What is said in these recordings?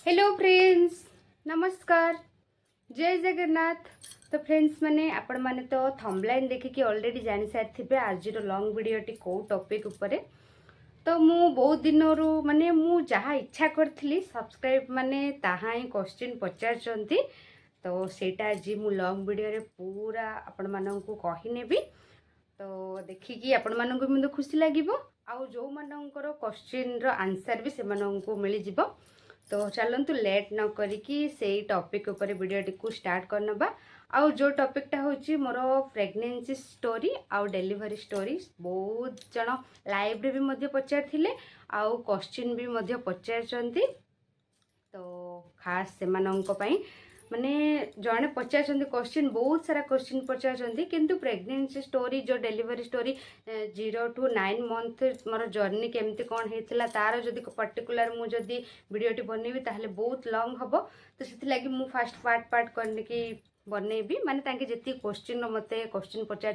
Hello friends, नमस्कार, जय जगन्नाथ। तो फ्रेंड्स मैंने आपण मैंने तो थंबलाइन देखिकी ऑलरेडी जानी सारी थे आज लॉन्ग वीडियोटी कौ टॉपिक उपरे। तो मु बहुत दिन माने मु जहाँ इच्छा करी सब्सक्राइब माने ताहा ही क्वेश्चन पचार तो सेटा आज मु लॉन्ग वीडियो रे पूरा आपण माननकु कहिनेबी। तो देखिकी आपण माननकु भी खुशी लागिबो आउ जो माननकर क्वेश्चन रो आंसर भी से माननकु मिली जिवो। तो चलतु लेट न करिकी से टॉपिक ऊपर वीडियोटी को स्टार्ट करनबा। आउ जो टॉपिकटा होची मोर प्रेग्नेंसी स्टोरी आउ डिलीवरी स्टोरी बहुत जन लाइव रे भी मध्य पचार थिले आउ क्वेश्चन भी मध्य पचारचंती। तो खास से माननक पई माने जड़े पचार क्वेश्चन बहुत सारा क्वेश्चन पचार किंतु प्रेग्नेंसी स्टोरी जो delivery story 0 to 9 month more journey केमती कौन होता तार जदि पर्टिकुलर मुझे वीडियोटी बनैबी ताहले बहुत लॉन्ग हम। तो से मुझे फास्ट पार्ट करके बनैबी माने तांके जति क्वेश्चन मते क्वेश्चन पचार।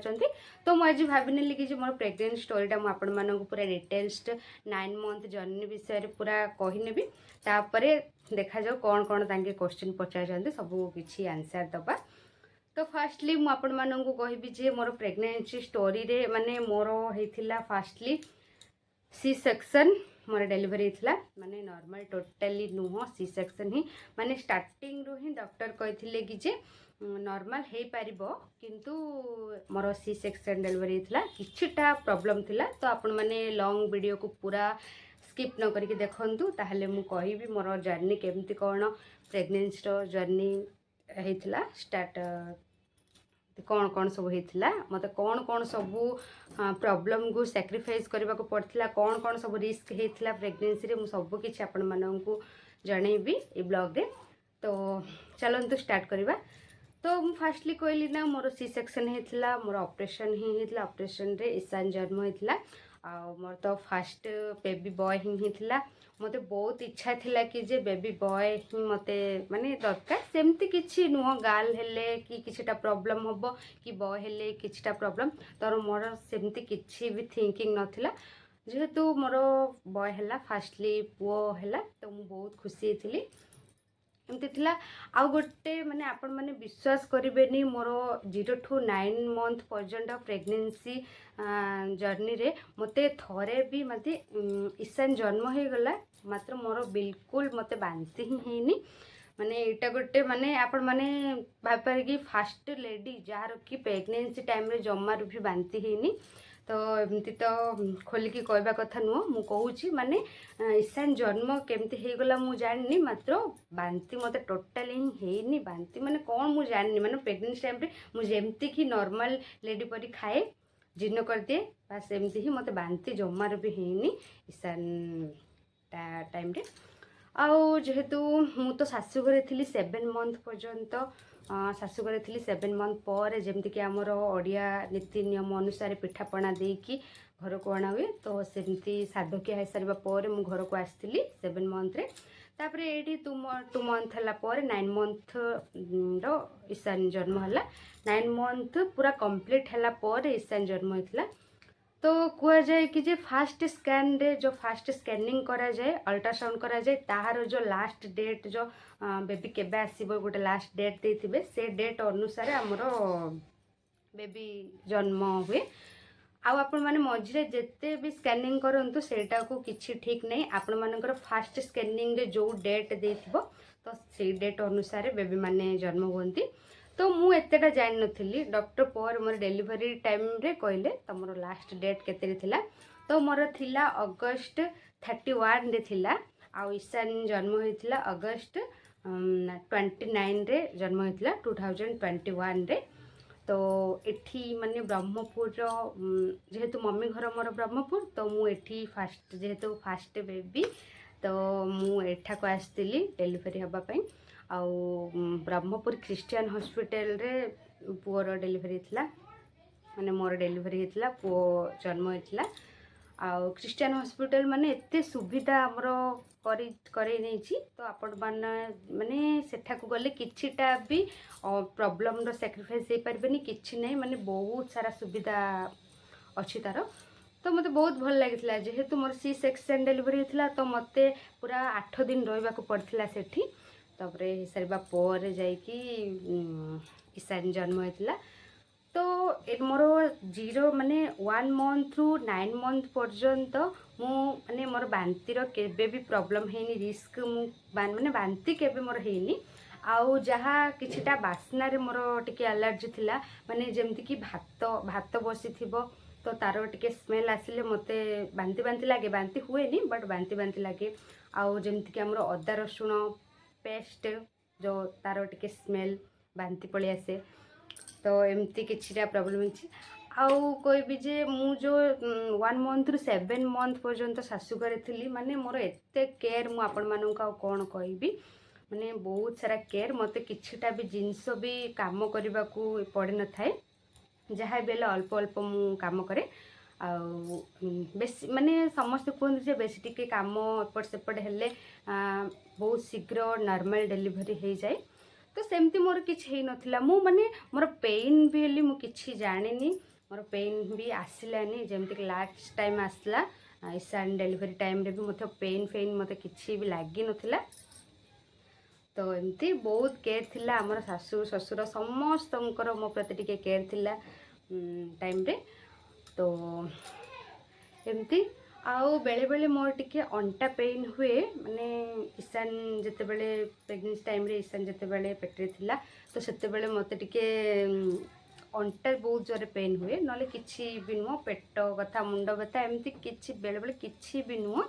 तो मुझे भाविनी कि मोर प्रेग्नेंट स्टोरीटा मुझे पूरा डिटेल्स 9 मंथ जर्नी विषय पूरा कहीनेबी। तापरे देखा जाओ कौन कौन तांके क्वेश्चन पचार सब किसी आंसर दबा। तो फास्टली मुझे आपण माननकु कहबी जे मोर प्रेग्नेंसी स्टोरी रे माने मोर हेथिला फास्टली सी सेक्शन मोर डिलीवरी होता माने नॉर्मल टोटली नुह सी सेक्शन ही माने स्टार्टिंग रू ही डॉक्टर कहथिले कि जे नॉर्मल हे पारिबो किंतु मोर सी सेक्शन डिलीवरी होता किछटा प्रॉब्लम थिला। तो आपण माने लॉन्ग वीडियो को पूरा स्किप न करके देखंतु ताहले मु कहिबी मोर जर्नी केमती कौन प्रेग्नेंसी रो जर्नी हेथिला स्टार्ट कौन कौन सब होता मत कौन कौन सब प्रॉब्लम को सैक्रिफाइस करने को पड़ता कौन कौन सब रिस्क होता प्रेग्नेंसी रे मु सब किसी आपण माननकु जनइबी ए ब्लॉग रे। तो चलतु स्टार्ट करवा। तो मु फास्टली कहली ना मोर सी सेक्शन होता मोर ऑपरेशन ही होता ऑपरेशन रे ईशान जन्म होता आ मोर तो फास्ट बेबी बॉय ही होता। मते बहुत इच्छा थिला कि जे बेबी बॉय ही मते माने दरकार सेमती किछि नुह गाल हेले कि किछिटा प्रॉब्लम होबो कि बॉय हेले किछिटा प्रॉब्लम तर मोर सेमती किछि भी थिंकिंग नथिला जेहेतु मोर बॉय हेला फास्टली पुओ हेला। तो मु बहुत खुशी थी एमती थिला। आउ गोटे माने आपण माने विश्वास करेनि मोर 0 to 9 मंथ पर्यंत प्रेग्नेंसी जर्नी रे मते थरे भी मते ईशान जन्म हो गला मात्र मोर बिल्कुल मते बांती ही हेनी माने एटा गोटे माने आपण माने भापारे कि फास्ट लेडी जार कि प्रेग्नेंसी टाइम रे जमार भी बांती हेनी। तो एमती तो खोलिकी कहवा कथा नुह मु कहूँ माने ईशान जन्म केमती हो गला मु जानी मात्र बांती मते टोटाली ही हेनी बांती माने कौन मु जानी माने प्रेग्नेंसी टाइम रे मु जेमती कि नॉर्मल लेडी परी खाए जीर्ण कर दिए बास एमती ही मते बांती जमार भी हेनी ईशान टाइम रे। आउ जेहेतु मु तो शाशुघरे थी 7 मंथ पर्यंत शाशुघरे थी 7 मंथ पर जमती कि आमर ओडिया नीति नियम अनुसार पिठापणा देकी घर को अणा हुए। तो सेमती साधकिया हो सारा पर मु घर को आसती 7 मंथ रे तापर ये 2 मंथ है 9 मंथ रो ईशान जन्म है 9 मंथ पूरा कंप्लीट है ईशान जन्म होता। तो कह जाए कि जे फास्ट स्कैन रे जो फास्ट स्कैनिंग करा जाए अल्ट्रासाउंड करा जाए ताहार जो लास्ट डेट जो बेबी केबे आसीबो गोटे लास्ट डेट देथिबे से डेट अनुसार हमरो बेबी जन्म हुए। आउ आपण माने मझिरे जेते भी स्कैनिंग करंतु सेटा को किछि ठीक नहीं आपण मानकर फास्ट स्कैनिंग रे जो डेट देथिबो तो से डेट अनुसार बेबी माने जन्म होंती। तो मु एतेटा जान नथिली डॉक्टर पर मोर डिलीवरी टाइम रे कहले तमरो लास्ट डेट केते थिला। तो मोर थिला अगस्त 31 रे थिला आ ईशान जन्म होइथिला अगस्त 29 रे जन्म होइथिला 2021 रे। तो एठी माने ब्रह्मपुर जेहेतु मम्मी घर मोर ब्रह्मपुर तो मु एठी फास्ट जेहेतु फास्ट बेबी तो मु एठा को आस्तिली डिलीवरी हबा पई आउ ब्रह्मपुर क्रिश्चियन हॉस्पिटल रे पुअर डिलीवरी थिला माने मोर डिलीवरी होता पुओ जन्म होता। आउ क्रिश्चियन हॉस्पिटल माने एते सुविधा हमर करे नहीं तो आपण माने सेठा को गले किछिटा भी प्रॉब्लम रो सैक्रिफाइस हो पारबेनी किछि नहीं माने बहुत सारा सुविधा अच्छी तार। तो मते बहुत भल लगी जेहेतु मोर सी सेक्शन डिलीवरी होता तो मते पूरा 8 दिन रहा पड़ता सेठी तापर सारा पर जाकि ईशान जन्म होता तो मोर 0 माने 1 मंथ रु 9 मंथ पर्यंत मु माने मोर बांतिर केबे भी प्रॉब्लम हेनी रिस्क मु माने बांती केबे मोर हेनी आउ जहा किछिटा बास्ना रे मोर टिके एलर्जी थिला माने जेमति कि भात भात बसी थिबो तो तार टिके स्मेल आसिले मते बांती बांती लागे बांती हुएनी बट बांती बांती लागे आउ जेमति कि हमर अदा रसुण पेस्ट जो तार टिके स्मेल बांती पळी आसे तो एमती किछिटा प्रॉब्लम अछि आउ कोई भी जे मु जो 1 मंथ रु 7 मंथ पर्यंत सासु घरे थिली माने मोर एते केयर मु आपण मानन का कोन कहबी माने बहुत सारा केयर मते किछिटा भी जिंस भी काम करबा को पड़े न थाए जहाँ बेले अल्प अल्प मु काम करे बेस माने समस्त कहते जे बेसी टिके काम एपट सेपट हेले बहुत शीघ्र नॉर्मल डिलीवरी हो जाए तो सेमती मोर किछि नथिला मु माने मोर पेन भी हेली मु किछि जानिनी मोर पेन भी आसिलानी जेमती लास्ट टाइम आसला ईशान डिलीवरी टाइम रे भी मते पेन फेन मते किछि भी लागी नथिला तो एमती बहुत केयर थिला हमर सासु ससुर समस्त मो प्रति टिके केयर थिला टाइम रे तो एमती आउ बेले बेले मोर टिके अंटा पेन हुए माने ईशान जते बेले प्रेग्नेंसी टाइम रे ईशान जते बेले पेटरे थिला तो सेते बेले मते टिके अंटा बहुत जोरे पेन हुए नले किछि भी नुह पेट कथा मुंड व्यथा एमती किछि बेले बेले किछि भी नुह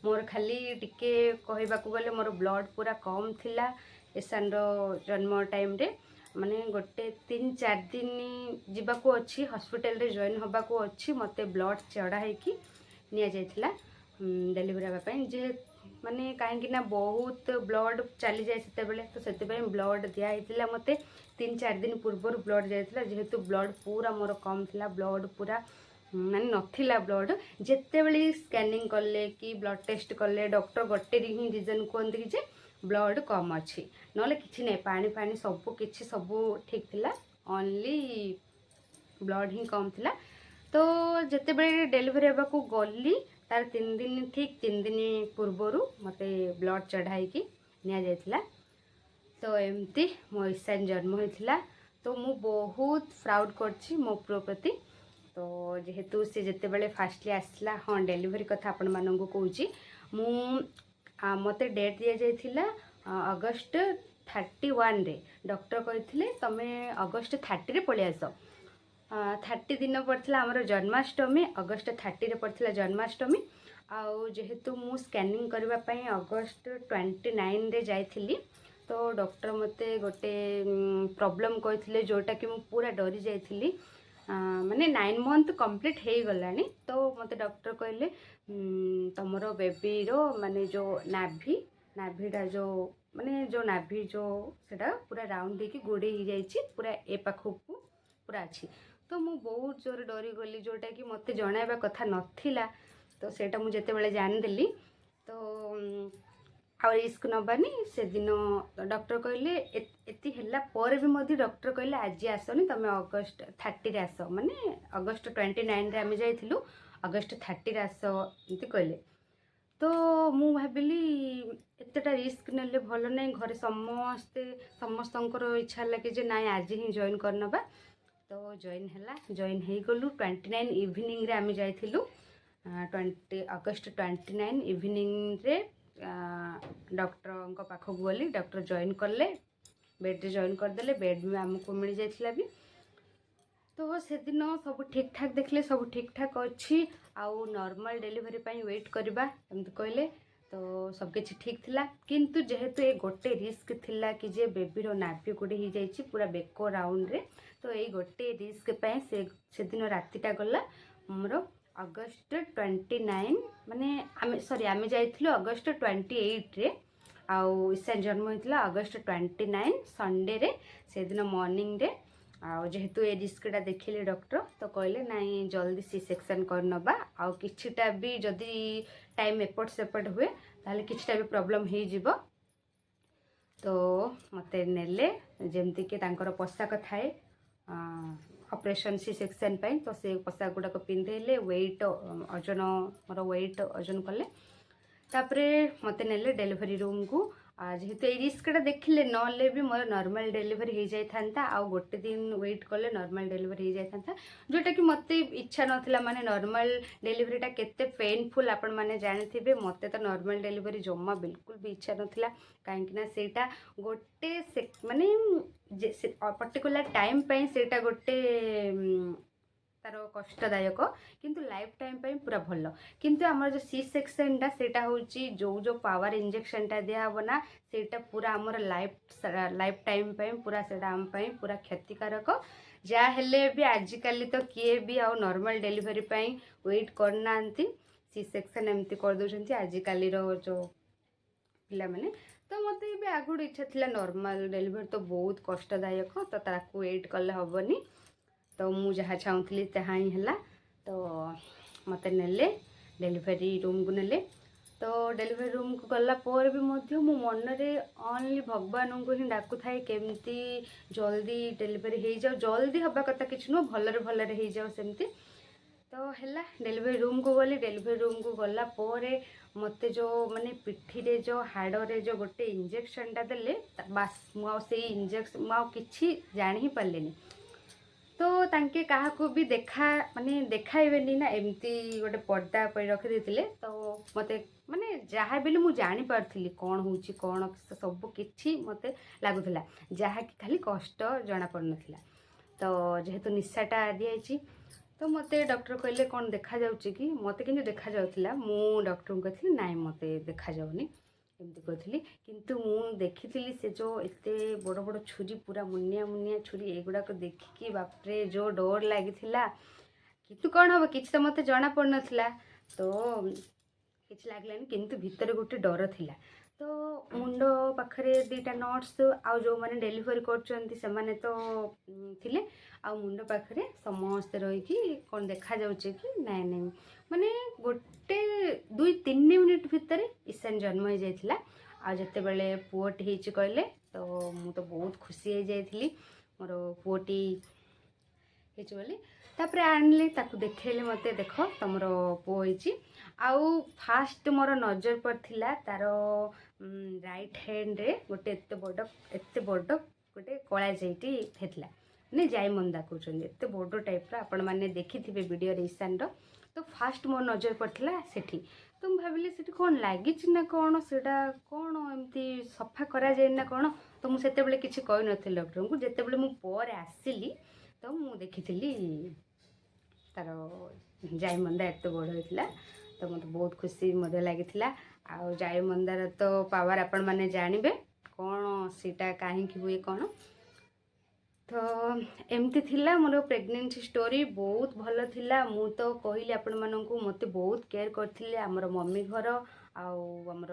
मोर खाली टिके कहबाकू गले मोर ब्लड पूरा कम थिला ईशान रो जन्म टाइम रे माने गोटे 3-4 दिन जीवाको अच्छी हॉस्पिटल रे जॉइन होबाको अच्छी मते ब्लड चढ़ा है कि निया जाइथिला डिलीवरी हेबापी जे माने कहीं ना बहुत ब्लड चली जाए सेते बेले तो सेते ब्लड दिया होता मते 3-4 दिन पूर्व ब्लड जाइथिला जेहेतु ब्लड पूरा मोर कम थिला ब्लड पूरा माने नथिला ब्लड जेते बेले स्कैनिंग कले कि ब्लड टेस्ट कले डॉक्टर गोटे ही रीजन कहते कि जे ब्लड कम अच्छी नले किछि नै पानी पानी सब किछि सब ठीक थिला ओनली ब्लड ही कम थिला तो जेते बेले डिलीवरी हेबा को गली तार 3 दिन ठीक 3 दिन पूर्वर मते ब्लड चढ़ाई की निया जाइथिला तो एमती मो ईशान जन्म होइथिला तो मु बहुत प्राउड करछि मो प्रो प्रति तो जेहेतु से जेते बेले फास्टली आसला हाँ डिलीवरी कथा आपण मानंगो कहूची मु मते डेट दिया जाइथिला अगस्त 31 रे डॉक्टर कहिथिले तमे अगस्त 30 रे पळि आसो 30 दिन पड़ता आमर जन्माष्टमी अगस्त 30 रे पड़ता जन्माष्टमी आउ जेहेतु मु स्कैनिंग करने अगस्त 29 रे जाइथिली तो डॉक्टर मते गोटे प्रॉब्लम कहथिले जोटा कि मु पूरा डरी जाइथिली माने 9 मंथ कंप्लीट हो गलानी तो मते डॉक्टर कहले तमरो बेबी रो माने जो नाभिटा जो माने जो नाभि जो सेटा पूरा राउंड होगी गोड़े हो जाइए पूरा ए पाखकू पूरा अच्छी तो मु बहुत जोर डरी गली जोटा कि मते जणाइबा कथा नथिला तो सेटा मु जेते बेले जानदेली तो आ रिस्क नबानी से दिन डॉक्टर कहले एति हला पर भी मधी डॉक्टर कहले आज आसनी तमे अगस्त 30 रे आस माने अगस्त 29 रे आमे जाइथिलु अगस्त 30 रे आस एति कहले तो मु भाबिली एतेटा रिस्क नेले भल नै घरे समस्तंकर इच्छा लगे जे नाइ आज ही जॉइन करनबा तो जॉइन हैला जॉइन हे गलु 29 इवनिंग रे आमे जाइथिलु 20 अगस्त 29 इवनिंग रे डॉक्टर पाखक गली डॉक्टर जॉइन करले बेड रे जॉइन करदेले बेड भी आमको मिल जाइथिला भी तो से दिन सब ठीक ठाक देखले सब ठीक ठाक अच्छी आउ नॉर्मल डिलीवरी पाई वेट करबा एमती कहले तो सब किछि ठीक थिला किंतु जेहेतु ए गोटे रिस्क थिला कि जे बेबी रो नाभि गुडी ही जाइछि पूरा बेको राउंड रे तो ए गोटे रिस्क पाई से दिन रातिटा गला हमरो अगस्त 29 माने आमे जाइथिलु अगस्त 28 रे आउ ईशान जन्म होइतिला अगस्त 29 संडे रे से दिन मॉर्निंग रे आउ जेहेतु ए रिस्कटा देखिले डॉक्टर तो कहले नाइ जल्दी सी सेक्शन कर नबा आउ किछिटा भी जदी टाइम एपट सेपट हुए ताले किछिटा भी प्रॉब्लम हे जिवो तो मते नेले जेमती के तांकर पोशाक थाए ऑपरेशन सी सेक्शन तो से पोशाक गुड़ाक पिंधेले वेट ओजन मोर वेट ओजन कले तापरे मते नेले डिलीवरी रूम को जेहेतु ये रिस्कटा देखिले नले भी मोर नॉर्मल डिलीवरी हो जाता आ गोटे दिन वेट कले नॉर्मल डिलीवरी हो जाता जोटा कि मते इच्छा नथिला माने नॉर्मल डिलीवरीटा केते पेनफुल आपण माने जानिथिबे मते तो नॉर्मल डिलीवरी जम्मा बिल्कुल भी इच्छा नथिला काहेकि ना सेटा गोटे माने पर्टिकुलर टाइम पे सेटा गोटे तार कष्टदायक किंतु लाइफ टाइम पे पूरा भल किंतु आमर जो सी सेक्शनटा सेटा होची जो जो पावर इंजेक्शनटा दिया हबो ना सेटा पूरा आमर लाइफ टाइम पे पूरा सेटा आम पे पूरा क्षतिकारक जा हेले भी आजिकल तो किए भी आ नॉर्मल डिलीवरी पे वेट करना सी सेक्शन एमती कर दउछंती आजिकल जो पिला माने तो मत भी आगुड़ इच्छा थिला नॉर्मल डिलीवरी तो बहुत कष्टदायक तो ताकू वेट कले हेनी तो मु जहाँ चाहूँगी तहाँ ही है तो मत नेले डिलीवरी रूम को नेले तो डिलीवरी रूम को गला पर भी मो मनरे ओनली भगवान को ही डाकू थाए केमती जल्दी डिलीवरी हो जाओ जल्दी हवा कथा किसी नुह भलरे भलरे हो जाओ सेमती तो है डिलीवरी रूम को गली डिलीवरी रूम को गला पर मते जो माने पिठी रे जो हाड़ रे जो गोटे इंजेक्शनटा देले बास मुझे इंजेक्शन मुझे जान ही पार्लेनी तो तांके कहा को भी देखा माने देखाइबेनी ना एमती गोटे पर्दा पर रखी देथिले तो मते माने जहाँ भी मुझे जानी पारथि कौन होची कौन सब किछि मते लागुथला जहाँ कि खाली कष्ट जना पड़ नथिला तो जेहेतु निशाटा दियाची तो मते डॉक्टर कहले कौन देखा जाउची कि मते किंतु देखा जाउथला मु डॉक्टर को कहथि नाइ मते देखा जाउनी एमती कहथि किंतु मु देखिथिली से जो एते बड़ बड़ छुरी पूरा मुनिया मुनिया छुरी एगुड़ा को देखिकी बापरे जो डर लागिथिला किंतु कौन हम किछि तो मते जाना पड़ नथिला तो किछि लागलानी किंतु भीतर गोटे डर थिला तो मुंड पाखरे दीटा नर्स आ जो माने डिलीवरी करचंती से माने तो थिले आ मुंड पाखरे समस्त रही कौन देखा जाउचे कि नाइ नाइ माने गोटे 2-3 मिनिट भितर ईशान जन्म हो जाइथिला आ जते बेले पुओटी हिची कहले तो मु तो बहुत खुशी हो जाइथिली मोर पुओटी हिची बोली तापरे आनले ताकू देखेले मते देखो तमरो पुओ हिची आउ फास्ट मोर नजर पर थिला तार राइट हैंड रे गोटे एते बड़ गोटे कला जाइटी हेतला ने जाई मंदा कहउछन एते बड़ टाइप रा आपण माने देखिथिबे वीडियो रे ईशान रो तो फास्ट मोर नजर पड़ता सेठी तो मुझे भाविली सेठी कौन लगी ना कौन सेटा कौन एमती सफा करा जाए ना कौन तो मुझे किसी कही नी डॉक्टर को जिते बड़े मुझे आसिली तो मुझे देखी तार जाई मंदा एत बड़ होता तो मत बहुत खुशी लगी आ जाई मंदार तो पावर आपण मैंने जानवे कौन सीटा कहीं हुए कौन तो एमती थिला मोर प्रेगनेंसी स्टोरी बहुत भल थिला मु तो कहली आपण मानकू मते बहुत केयर करथिले हमर मम्मी घर आमर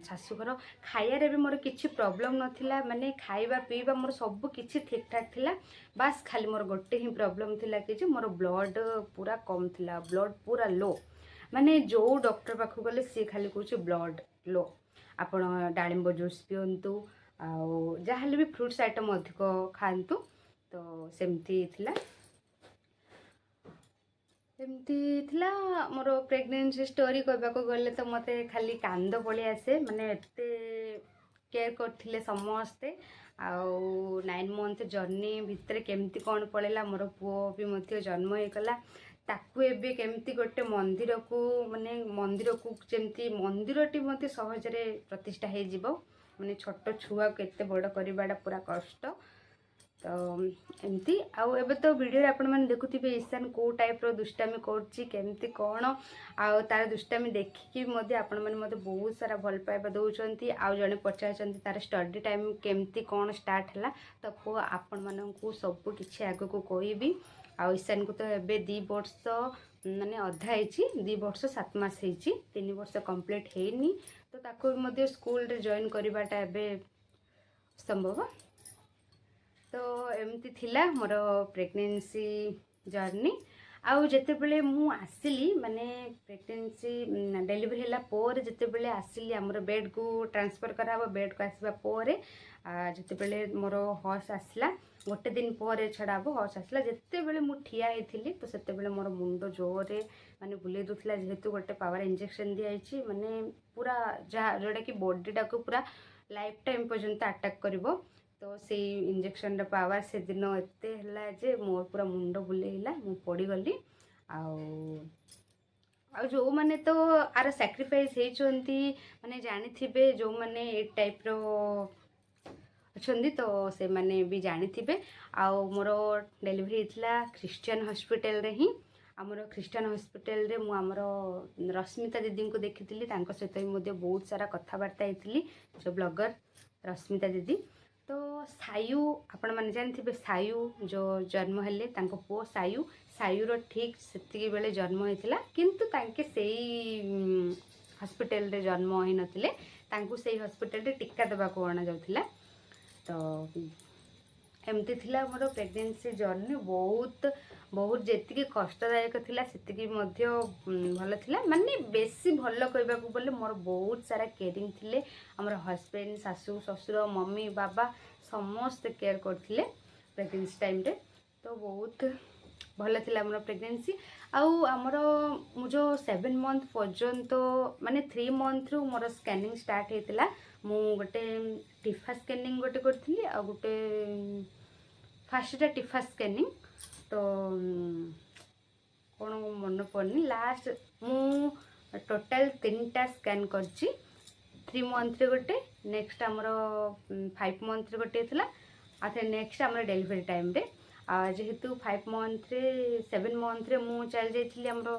शाशु घर खाइबारे भी मोर किछि प्रॉब्लम नथिला माने खाइबा पीबा मोर सब किछि ठीक ठाक थिला बास खाली मोर गोटे ही प्रॉब्लम थिला कि जे मोर ब्लड पूरा कम थिला ब्लड पूरा लो माने जो डॉक्टर पाखु गले सी खाली कहूछि ब्लड लो आपण डाळिंब जूस पियंतु आउ जहाँ भी फ्रुट्स आइटम अधिक खातु तो सेमती थिला मोर प्रेगनेंसी स्टोरी कहबाक गले तो मते खाली कांद पड़ी आसे माने एते केयर करथिले समस्ते आउ 9 मंथ जर्नी भितर केमती कौन पड़ेला मोर पुओ भी मध्य जन्म होगला ताकू एबे केमती गोटे मंदिर को माने मंदिर को जेमती मंदिरटी मते सहजरे प्रतिष्ठा हो जिवो माने छोट छुआ केते बड़ करवाटा पूरा कष्ट तो एमती आउ एबे तो वीडियो आपण मैंने देखुथिबे ईशान को टाइप रो दुष्टामी करछि केमती कौन आउ तार दुष्टामी देखिकी मध्य आपण मैंने मते बहुत सारा भल पाइबा दउचंती आउ जने पचारचंती तार स्टडी टाइम केमती कौन स्टार्ट हला तो पो आपण माननकू सब किछि आगो को कहबी आउ ईशान को तो एबे 2 वर्ष माने अधा होइछि 2 वर्ष 7 मास होइछि 3 वर्ष कंप्लीट हेनी तो ताको मध्य स्कूल रे जॉइन करवाटा एबे संभव तो एमती थिला मोर प्रेगनेंसी जर्नी आउ जितेबले मु आसिली माने प्रेगनेंसी डेलीवरी हैला पोर जितेबले आसिली हमर बेड को ट्रांसफर कराबो बेड को आसीबा पोरे जितेबले मोर हॉस आसला गोटे दिन पर छड़ाबो हॉस आसला जितेबले मु ठिया हेथिली तो सेतेबले मोर मुंडो जोरे माने बुले दुथला जेहेतु गोटे पावर इंजेक्शन दिया आइछि माने पूरा जोटा कि बॉडी टाको पूरा लाइफ टाइम पर्यंत अटैक करिवो तो से इंजेक्शन र पावर से दिन एते हला जे मोर पूरा मुंड बुलेइला मु पड़ी गली आ जो माने तो आर सैक्रिफाइस हेचंती माने जानि थिबे जो माने ए टाइप रो अछंदी तो से माने भी जानि थिबे आ मोर डेलीवरी हेतला क्रिश्चियन हॉस्पिटल रे ही आमर क्रिश्चियन हॉस्पिटल रे मु आमर रश्मिता दीदी को देखिथिली तांको सहित भी मध्ये बहुत सारा कथावार्ता हेतली जो ब्लॉगर रश्मिता दीदी तो सायु आपण मैंने जानते सायु जो जन्म हेले तांको पो सायु सायुर ठीक सेतिकी बेले जन्म होइतिला किंतु तांके सेई हॉस्पिटल रे जन्म होई नथिले तांको सेई हॉस्पिटल रे टीका देबा को आना जाउतिला तो एमती थिला मोर प्रेगनेंसी जर्नी बहुत बहुत जेतिकी कष्टदायक थिला सेतिकी मध्य भल थिला माने बेसी भल कहबा को बोले मोर बहुत सारा केयरिंग थिले हमर हस्बैंड सासू ससुर मम्मी बाबा समस्त केयर करथिले प्रेगनेंसी टाइम रे तो बहुत भल थिला मोर प्रेगनेंसी आउ हमर जो 7 मंथ पर्यंत माने 3 मंथ रु मोर स्कैनिंग स्टार्ट हेतिला मु गोटे टिफा स्कैनिंग गोटे करथिली आ गोटे फास्ट टिफा स्कैनिंग तो कौन मन पड़नी लास्ट मु टोटाल 3टा स्कैन करची 3 मंथ रे गोटे नेक्स्ट आमर 5 मंथ रे गोटे थिला आ थे नेक्स्ट आमर डेलीवरी टाइम रे जेहेतु 5 मंथ रे 7 मंथ रे मु चल जाइथिली हमरो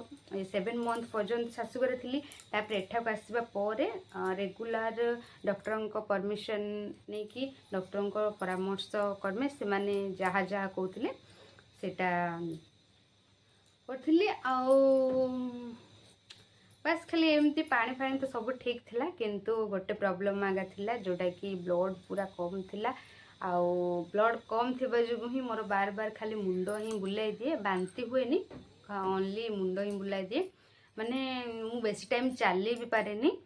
7 मंथ पर्यंत शाशुघर थिली तापर एठा को आसीबा परे रेगुलर डॉक्टर को परमिशन नै कि डॉक्टर को परामर्श करमे से माने जहा जहा कहउथिले सेटा करथिली आ बस खाली एमती पानी फानी तो सब ठीक थिला किंतु गोटे प्रॉब्लम आगा थिला जोटा कि ब्लड पूरा कम थिला आउ ब्लड कम थिबा जो ही मोर बार बार खाली मुंडो ही बुलाई दिए बांती हुए नी ओनली मुंडो ही बुलाई दिए माने मु बेसी टाइम चली भी पारे नी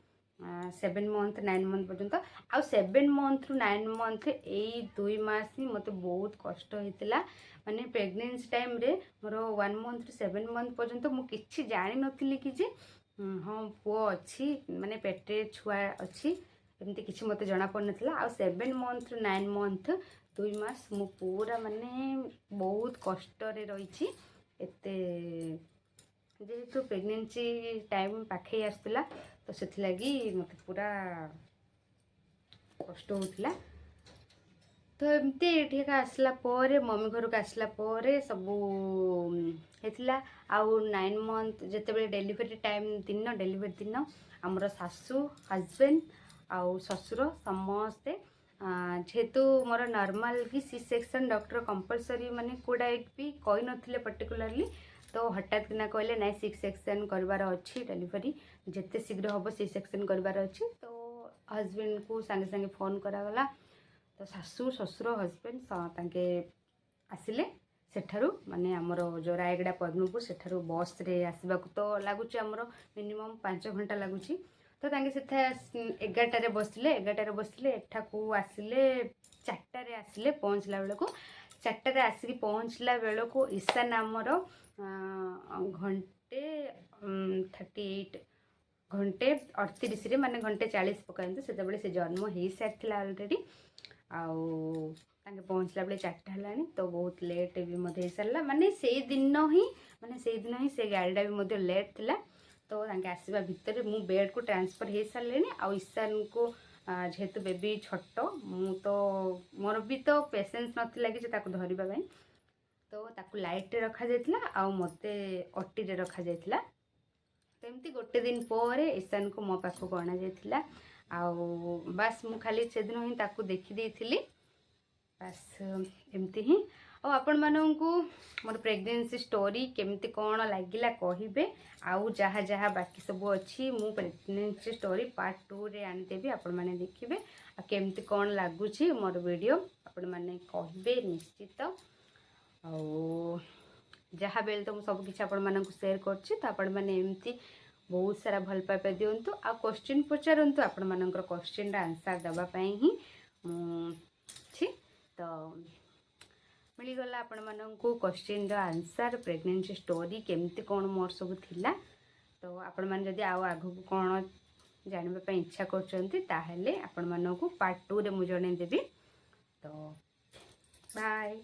7 मंथ 9 मंथ पर्यंत आ 7 मंथ रु 9 मंथ एई 2 मास ही मते बहुत कष्ट होइतिला माने प्रेगनेंसी टाइम रे मोर 1 मंथ रु 7 मंथ पर्यंत मु किछि जानि नथिली कि जे हाँ पुओ अच्छी माने पेटे छुआ अच्छी एमती किसी मत जना पड़ नाला आ 7 मंथ रु 9 मंथ 2 मास मु पूरा माने बहुत कष्ट रे रही एते जेहेतु प्रेगनेंसी टाइम पाखे आसला तो से लगी मत पूरा कष्ट होता तो एमती ये आसला मम्मी घर को आसला सबू होता आउ 9 मंथ जिते डेलीवरी टाइम दिन डेलीवरी दिन आमर सासू हस्बैंड आउ ससुर समस्ते जेहेतु मोर नॉर्मल कि सी सेक्शन डॉक्टर कंपलसरी माने कोडा एक भी कही नथिले पर्टिकुलरली तो हठात किना कहले ना सी सेक्शन करबार अच्छी डेलीवरी जिते शीघ्र हम सी सेक्शन करबार अच्छी तो हस्बैंड को सांगे सांगे फोन करागला तो सासू ससुर हस्बैंड तांके आसिले सेठारु माने आमर जो रायगड़ा पद्मपुर सेठारु बस रे आसबा तो लगुच आमर मिनिमम 5 घंटा लगुच तो तांके सेठा 11टारे बसले 11टारे बसले एठा को आसिले 4टारे आसिले पहुँचला बेल को 4टारे आसिक पहुँचला बेल को ईशान आमर घंटे 38 घंटे 38 रे माने घंटे 40 पकाते से जन्म हो सारी ऑलरेडी आउ तांके पहुँचला बेले 4टा हलानी तो बहुत लेट भी मधे सारा माने से दिन ही से गाड़ीटा भी मधे लेट थिला तो तांके आसवा भितर मु बेड को ट्रांसफर हो सारे आउ ईशान को जेहेतु बेबी छोट मु तो मोर भी तो पेशेंस नथिला कि ताको धरिबा पई तो ताको लाइट रे रखा जायतिला आउ मते ओटी रे रखा जायतिला तो एमती गोटे दिन पर ईशान को मो पाखो गणा जायतिला आउ बस मु खाली से दिन ही ताको देखि देइथिली बस एमती ही और आपण मानू मोर प्रेगनेंसी स्टोरी केमती कौन लगिला कहिबे आउ जहाँ जहाँ बाकी सब अच्छी मु प्रेगनेंसी स्टोरी पार्ट 2 रे आनीदेवी आपण माने देखिबे आ केमती कौन लगुची मोर वीडियो आपण माने कहिबे निश्चित जहाँ बेले तो सब किसी आपण सेयार करछि तो आपण माने एमती बहुत सारा भल पाइबा दिंतु आ क्वेश्चन पचारतु आपण मानकर क्वेश्चन आंसर दवापाई ही छी तो मिलगला आपण मानकु क्वेश्चन आंसर प्रेगनेंसी स्टोरी केमती कौन मोर सब थिला तो आपण माने जदि आउ आगु कौन जानबा पई इच्छा करचंती ताहेले आपण मानकु पार्ट 2 रे मु जणे देबी तो बाय।